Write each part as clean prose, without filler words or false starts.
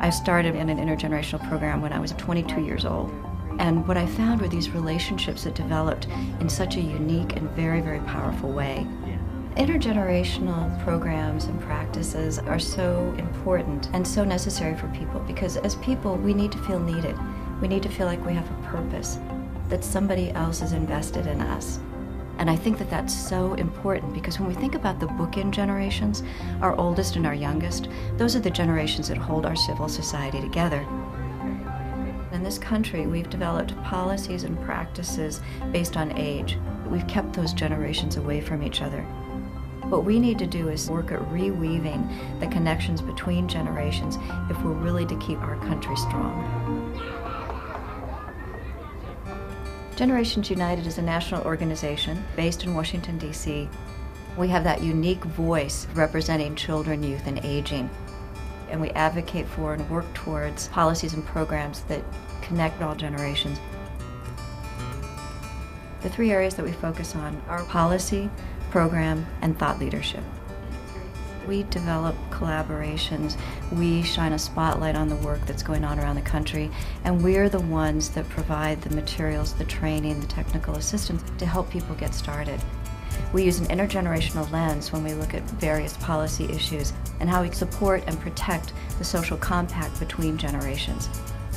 I started in an intergenerational program when I was 22 years old. And what I found were these relationships that developed in such a unique and very, very powerful way. Intergenerational programs and practices are so important and so necessary for people because as people, we need to feel needed. We need to feel like we have a purpose, that somebody else is invested in us. And I think that that's so important because when we think about the bookend generations, our oldest and our youngest, those are the generations that hold our civil society together. In this country, we've developed policies and practices based on age. We've kept those generations away from each other. What we need to do is work at reweaving the connections between generations if we're really to keep our country strong. Generations United is a national organization based in Washington, D.C. We have that unique voice representing children, youth, and aging. And we advocate for and work towards policies and programs that connect all generations. The three areas that we focus on are policy, program, and thought leadership. We develop collaborations, we shine a spotlight on the work that's going on around the country, and we're the ones that provide the materials, the training, the technical assistance to help people get started. We use an intergenerational lens when we look at various policy issues and how we support and protect the social compact between generations.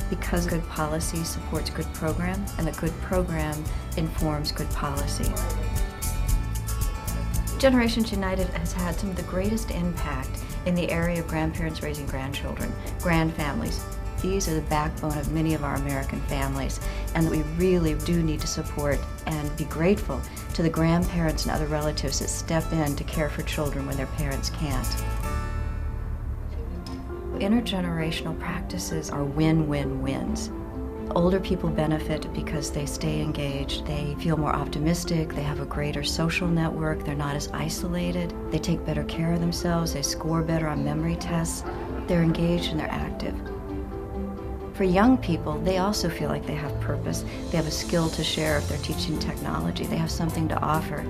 Because good policy supports good program, and a good program informs good policy. Generations United has had some of the greatest impact in the area of grandparents raising grandchildren, grandfamilies. These are the backbone of many of our American families, and we really do need to support and be grateful to the grandparents and other relatives that step in to care for children when their parents can't. Intergenerational practices are win-win-wins. Older people benefit because they stay engaged, they feel more optimistic, they have a greater social network, they're not as isolated, they take better care of themselves, they score better on memory tests, they're engaged and they're active. For young people, they also feel like they have purpose, they have a skill to share if they're teaching technology, they have something to offer.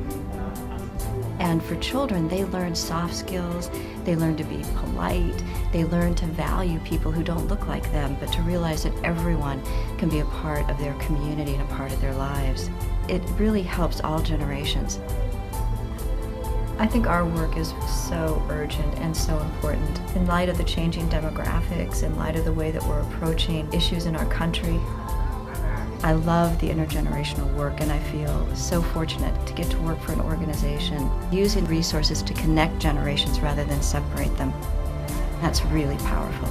And for children, they learn soft skills, they learn to be polite, they learn to value people who don't look like them, but to realize that everyone can be a part of their community and a part of their lives. It really helps all generations. I think our work is so urgent and so important. In light of the changing demographics, in light of the way that we're approaching issues in our country, I love the intergenerational work, and I feel so fortunate to get to work for an organization using resources to connect generations rather than separate them. That's really powerful.